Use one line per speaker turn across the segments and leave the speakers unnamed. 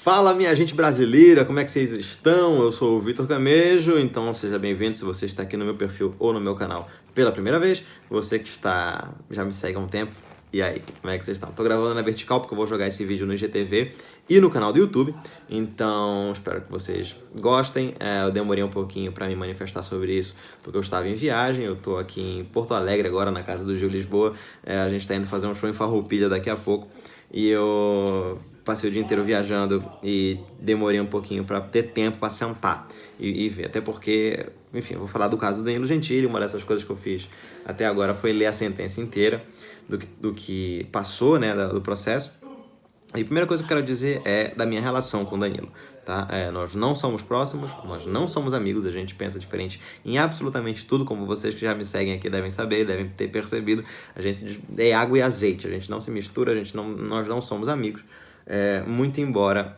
Fala, minha gente brasileira, como é que vocês estão? Eu sou o Vitor Camejo, então seja bem-vindo se você está aqui no meu perfil ou no meu canal pela primeira vez. Você que já me segue há um tempo, e aí, como é que vocês estão? Tô gravando na vertical porque eu vou jogar esse vídeo no IGTV e no canal do YouTube, então espero que vocês gostem. Eu demorei um pouquinho para me manifestar sobre isso, porque eu estava em viagem. Eu tô aqui em Porto Alegre agora, na casa do Gil Lisboa. A gente tá indo fazer um show em Farroupilha daqui a pouco, e eu passei o dia inteiro viajando e demorei um pouquinho para ter tempo para sentar e ver. Até porque, enfim, eu vou falar do caso do Danilo Gentili. Uma dessas coisas que eu fiz até agora foi ler a sentença inteira do que passou, né, do processo. E a primeira coisa que eu quero dizer é da minha relação com o Danilo, tá? Nós não somos próximos, nós não somos amigos, a gente pensa diferente em absolutamente tudo, como vocês que já me seguem aqui devem saber, devem ter percebido. A gente é água e azeite, a gente não se mistura, nós não somos amigos. Muito embora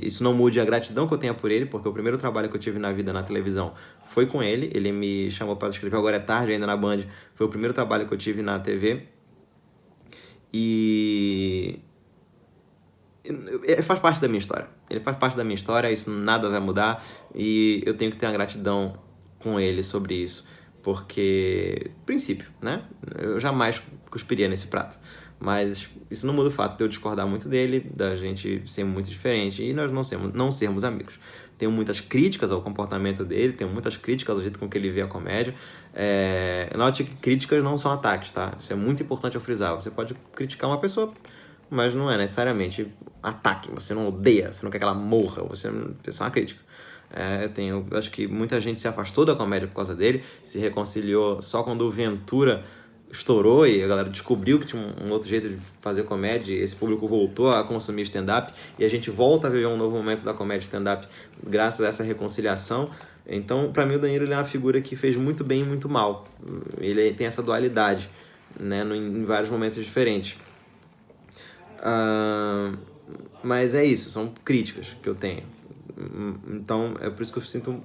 isso não mude a gratidão que eu tenho por ele, porque o primeiro trabalho que eu tive na vida na televisão foi com ele. Ele me chamou para escrever Agora é Tarde, ainda na Band. Foi o primeiro trabalho que eu tive na TV. E faz parte da minha história. Ele faz parte da minha história, isso nada vai mudar. E eu tenho que ter uma gratidão com ele sobre isso, porque, princípio, né? Eu jamais cuspiria nesse prato. Mas isso não muda o fato de eu discordar muito dele, da gente ser muito diferente e nós não sermos amigos. Tenho muitas críticas ao comportamento dele, tenho muitas críticas ao jeito com que ele vê a comédia. Note que críticas não são ataques, tá? Isso é muito importante eu frisar. Você pode criticar uma pessoa, mas não é necessariamente ataque. Você não odeia, você não quer que ela morra, isso é uma crítica. Eu acho que muita gente se afastou da comédia por causa dele, se reconciliou só quando o Ventura estourou e a galera descobriu que tinha um outro jeito de fazer comédia, e esse público voltou a consumir stand-up e a gente volta a viver um novo momento da comédia stand-up graças a essa reconciliação. Então, para mim, o Danilo ele é uma figura que fez muito bem e muito mal. Ele tem essa dualidade, né, em vários momentos diferentes. Mas é isso, são críticas que eu tenho. Então, é por isso que eu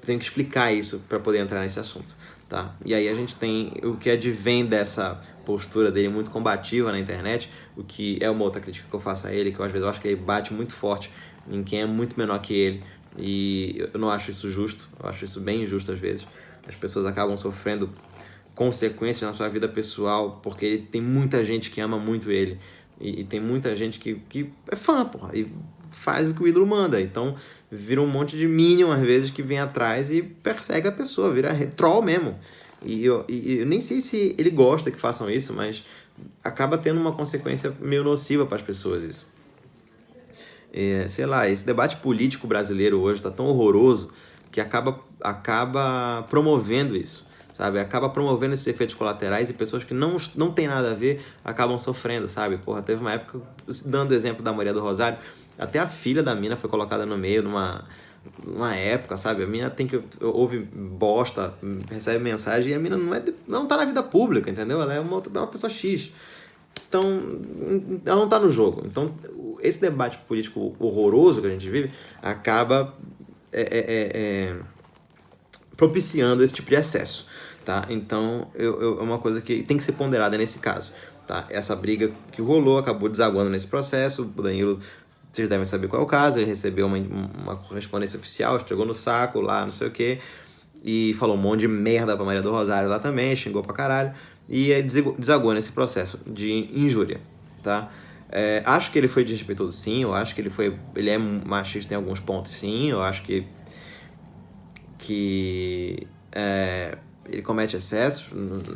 tenho que explicar isso para poder entrar nesse assunto, tá? E aí a gente tem o que advém dessa postura dele muito combativa na internet, o que é uma outra crítica que eu faço a ele, que às vezes eu acho que ele bate muito forte em quem é muito menor que ele, e eu não acho isso justo, eu acho isso bem injusto às vezes. As pessoas acabam sofrendo consequências na sua vida pessoal, porque tem muita gente que ama muito ele, e tem muita gente que é fã, porra, e faz o que o ídolo manda. Então vira um monte de minion às vezes que vem atrás e persegue a pessoa, vira troll mesmo. E eu nem sei se ele gosta que façam isso, mas acaba tendo uma consequência meio nociva para as pessoas isso. Sei lá, esse debate político brasileiro hoje tá tão horroroso que acaba promovendo isso, sabe? Acaba promovendo esses efeitos colaterais, e pessoas que não tem nada a ver acabam sofrendo, sabe? Porra, teve uma época, dando o exemplo da Maria do Rosário, até a filha da mina foi colocada no meio numa época, sabe? A mina ouve bosta, recebe mensagem, e a mina não tá na vida pública, entendeu? Ela é uma pessoa X. Então, ela não tá no jogo. Então, esse debate político horroroso que a gente vive acaba propiciando esse tipo de excesso, tá? Então, é uma coisa que tem que ser ponderada nesse caso, tá? Essa briga que rolou acabou desaguando nesse processo. O Danilo, vocês devem saber qual é o caso, ele recebeu uma correspondência oficial, esfregou no saco lá, não sei o quê, e falou um monte de merda pra Maria do Rosário lá também, xingou pra caralho, e desagou nesse processo de injúria, tá? Acho que ele foi desrespeitoso, sim. Eu acho que ele é machista em alguns pontos, sim. Eu acho que ele comete excessos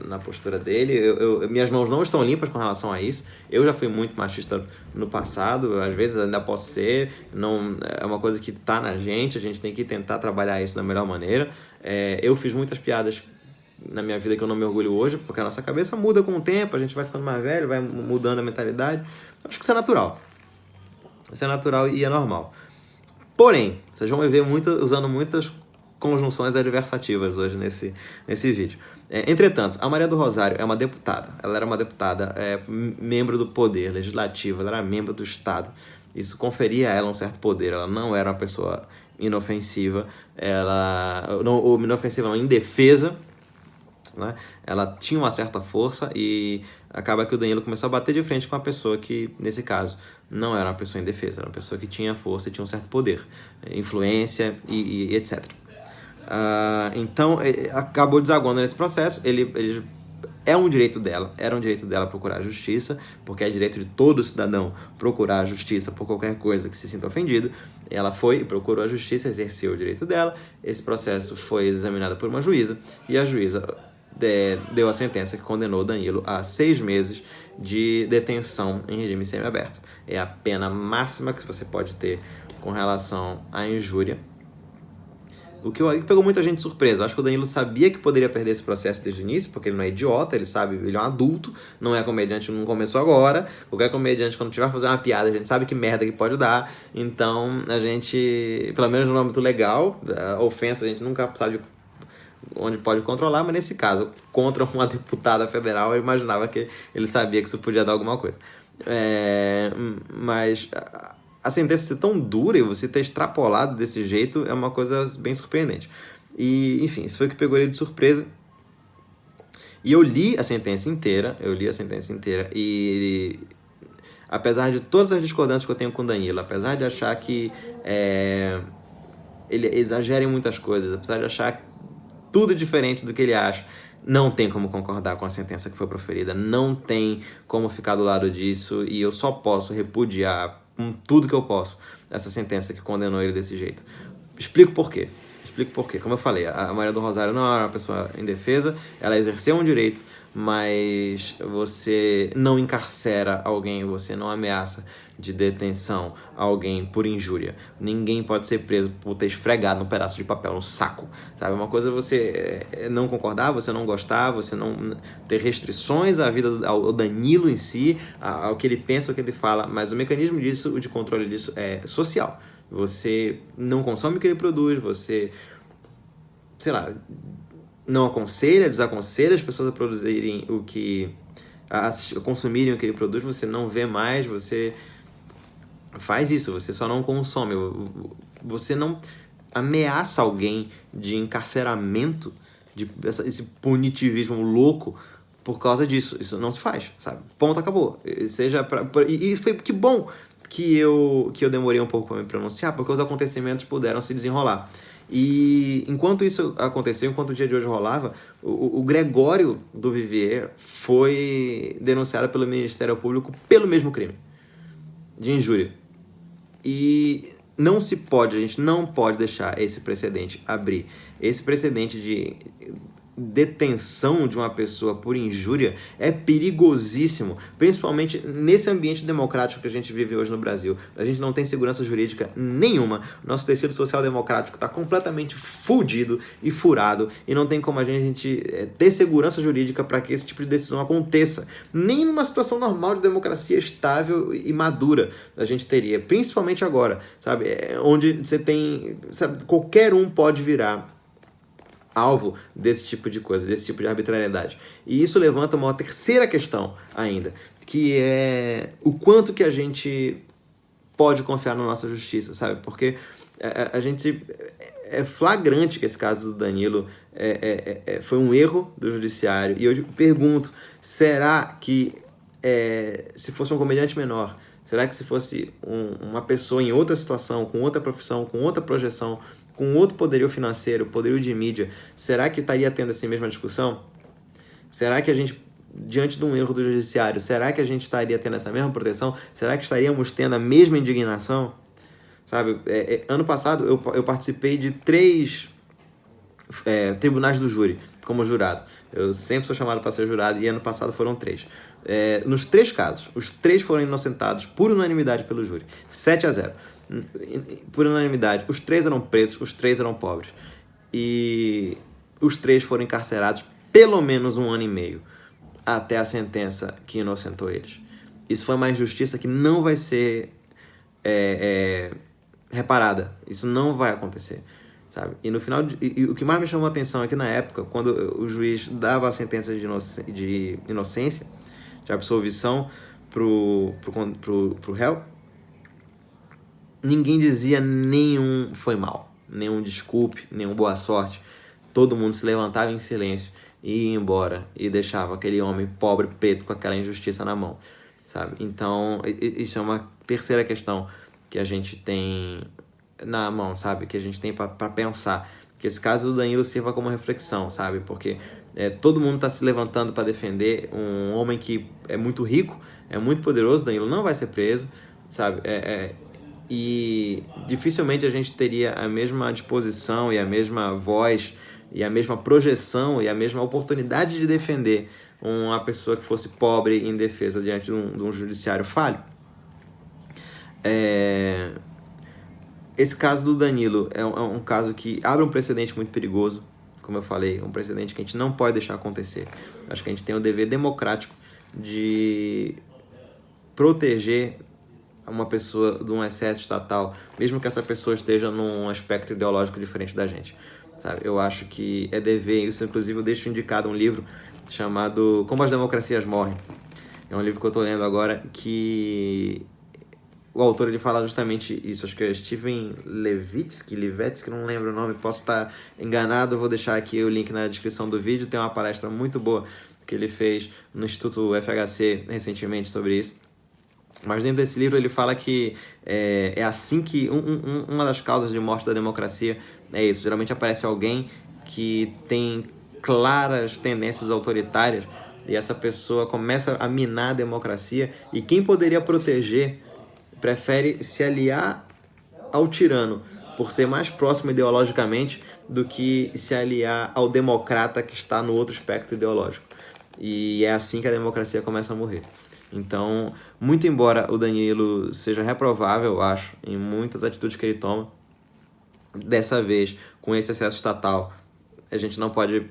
na postura dele. Minhas mãos não estão limpas com relação a isso. Eu já fui muito machista no passado, às vezes ainda posso ser. Não, é uma coisa que tá na gente, a gente tem que tentar trabalhar isso da melhor maneira. Eu fiz muitas piadas na minha vida que eu não me orgulho hoje, porque a nossa cabeça muda com o tempo, a gente vai ficando mais velho, vai mudando a mentalidade. Acho que isso é natural. Isso é natural e é normal. Porém, vocês vão me ver usando muitas conjunções adversativas hoje nesse vídeo. Entretanto, a Maria do Rosário é uma deputada. Ela era uma deputada, membro do poder legislativo, ela era membro do Estado. Isso conferia a ela um certo poder. Ela não era uma pessoa inofensiva, indefesa, né? Ela tinha uma certa força, e acaba que o Danilo começou a bater de frente com uma pessoa que, nesse caso, não era uma pessoa indefesa, era uma pessoa que tinha força e tinha um certo poder, influência e etc. Então, acabou desaguando nesse processo. Ele era um direito dela procurar a justiça, porque é direito de todo cidadão procurar a justiça por qualquer coisa que se sinta ofendido. Ela foi e procurou a justiça, exerceu o direito dela. Esse processo foi examinado por uma juíza, e a juíza deu a sentença que condenou Danilo a 6 meses de detenção em regime semiaberto. É a pena máxima que você pode ter com relação à injúria. O que pegou muita gente de surpresa. Eu acho que o Danilo sabia que poderia perder esse processo desde o início, porque ele não é idiota, ele sabe, ele é um adulto, não é comediante, não começou agora. Qualquer comediante, quando tiver fazer uma piada, a gente sabe que merda que pode dar. Então, a gente, pelo menos no âmbito legal, a ofensa a gente nunca sabe onde pode controlar, mas nesse caso, contra uma deputada federal, eu imaginava que ele sabia que isso podia dar alguma coisa. Mas a sentença ser tão dura e você ter extrapolado desse jeito é uma coisa bem surpreendente. E, enfim, isso foi o que pegou ele de surpresa. E eu li a sentença inteira, e apesar de todas as discordâncias que eu tenho com o Danilo, apesar de achar que ele exagera em muitas coisas, apesar de achar tudo diferente do que ele acha, não tem como concordar com a sentença que foi proferida, não tem como ficar do lado disso, e eu só posso repudiar com tudo que eu posso essa sentença que condenou ele desse jeito. Explico por quê. Como eu falei, a Maria do Rosário não era uma pessoa indefesa, ela exerceu um direito, mas você não encarcera alguém, você não ameaça de detenção alguém por injúria. Ninguém pode ser preso por ter esfregado um pedaço de papel no saco, sabe? Uma coisa é você não concordar, você não gostar, você não ter restrições à vida, ao Danilo em si, ao que ele pensa, ao que ele fala, mas o mecanismo disso, o de controle disso é social. Você não consome o que ele produz, você, sei lá, não aconselha, desaconselha as pessoas a produzirem a consumirem o que ele produz, você não vê mais, você faz isso, você só não consome, você não ameaça alguém de encarceramento, esse punitivismo louco por causa disso. Isso não se faz, sabe? Ponto, acabou. E foi que bom que eu demorei um pouco para me pronunciar, porque os acontecimentos puderam se desenrolar. E enquanto isso aconteceu, enquanto o dia de hoje rolava, o Gregório do Vivier foi denunciado pelo Ministério Público pelo mesmo crime de injúria. E a gente não pode deixar esse precedente abrir. Esse precedente de detenção de uma pessoa por injúria é perigosíssimo, principalmente nesse ambiente democrático que a gente vive hoje no Brasil. A gente não tem segurança jurídica nenhuma, nosso tecido social democrático está completamente fudido e furado, e não tem como a gente ter segurança jurídica para que esse tipo de decisão aconteça. Nem numa situação normal de democracia estável e madura a gente teria, principalmente agora, sabe? Onde você tem, sabe, qualquer um pode virar alvo desse tipo de coisa, desse tipo de arbitrariedade. E isso levanta uma terceira questão ainda, que é o quanto que a gente pode confiar na nossa justiça, sabe? Porque a gente é flagrante que esse caso do Danilo foi um erro do judiciário. E eu pergunto, será que se fosse um comediante menor, será que se fosse uma pessoa em outra situação, com outra profissão, com outra projeção, com outro poderio financeiro, poderio de mídia, será que estaria tendo essa mesma discussão? Será que a gente, diante de um erro do judiciário, será que a gente estaria tendo essa mesma proteção? Será que estaríamos tendo a mesma indignação? Sabe, ano passado eu participei de 3 tribunais do júri como jurado. Eu sempre sou chamado para ser jurado e ano passado foram 3. Nos 3 casos, os 3 foram inocentados por unanimidade pelo júri, 7-0. Por unanimidade, os 3 eram pretos, os 3 eram pobres. E os 3 foram encarcerados pelo menos 1 ano e meio até a sentença que inocentou eles. Isso foi uma injustiça que não vai ser reparada. Isso não vai acontecer, sabe? E no final, o que mais me chamou a atenção é que na época, quando o juiz dava a sentença de inocência, de absolvição pro réu, ninguém dizia nenhum foi mal, nenhum desculpe, nenhum boa sorte. Todo mundo se levantava em silêncio e ia embora e deixava aquele homem pobre, preto, com aquela injustiça na mão, sabe? Então, isso é uma terceira questão que a gente tem na mão, sabe? Que a gente tem para pensar. Que esse caso do Danilo sirva como reflexão, sabe? Porque todo mundo está se levantando para defender um homem que é muito rico, é muito poderoso. Danilo não vai ser preso, sabe? E dificilmente a gente teria a mesma disposição e a mesma voz e a mesma projeção e a mesma oportunidade de defender uma pessoa que fosse pobre e indefesa diante de um judiciário falho. Esse caso do Danilo é um caso que abre um precedente muito perigoso, como eu falei, um precedente que a gente não pode deixar acontecer. Acho que a gente tem o dever democrático de proteger uma pessoa de um excesso estatal, mesmo que essa pessoa esteja num aspecto ideológico diferente da gente, sabe? Eu acho que é dever, isso inclusive eu deixo indicado um livro chamado Como as Democracias Morrem. É um livro que eu estou lendo agora que o autor ele fala justamente isso. Acho que é Steven Levitsky, não lembro o nome, posso estar enganado, vou deixar aqui o link na descrição do vídeo. Tem uma palestra muito boa que ele fez no Instituto FHC recentemente sobre isso. Mas dentro desse livro ele fala que é assim que uma das causas de morte da democracia é isso. Geralmente aparece alguém que tem claras tendências autoritárias e essa pessoa começa a minar a democracia, e quem poderia proteger prefere se aliar ao tirano por ser mais próximo ideologicamente do que se aliar ao democrata que está no outro espectro ideológico. E é assim que a democracia começa a morrer. Então, muito embora o Danilo seja reprovável, eu acho, em muitas atitudes que ele toma, dessa vez, com esse excesso estatal, a gente não pode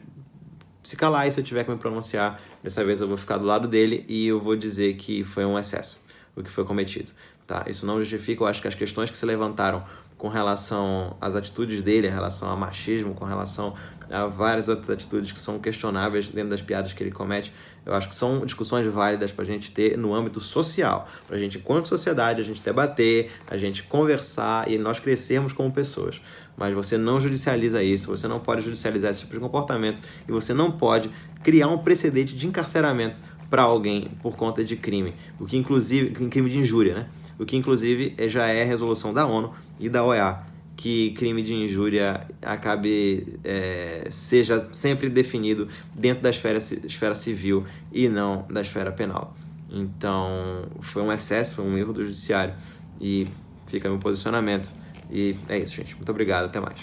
se calar, e se eu tiver que me pronunciar, dessa vez eu vou ficar do lado dele e eu vou dizer que foi um excesso o que foi cometido. Tá? Isso não justifica, eu acho que as questões que se levantaram com relação às atitudes dele, em relação a machismo, com relação a várias outras atitudes que são questionáveis dentro das piadas que ele comete, eu acho que são discussões válidas para a gente ter no âmbito social, para a gente, enquanto sociedade, a gente debater, a gente conversar e nós crescermos como pessoas. Mas você não judicializa isso, você não pode judicializar esse tipo de comportamento e você não pode criar um precedente de encarceramento para alguém por conta de crime, o que inclusive crime de injúria, né? O que inclusive já é resolução da ONU e da OEA, que crime de injúria seja sempre definido dentro da esfera civil e não da esfera penal. Então, foi um excesso, foi um erro do judiciário e fica meu posicionamento. E é isso, gente. Muito obrigado, até mais.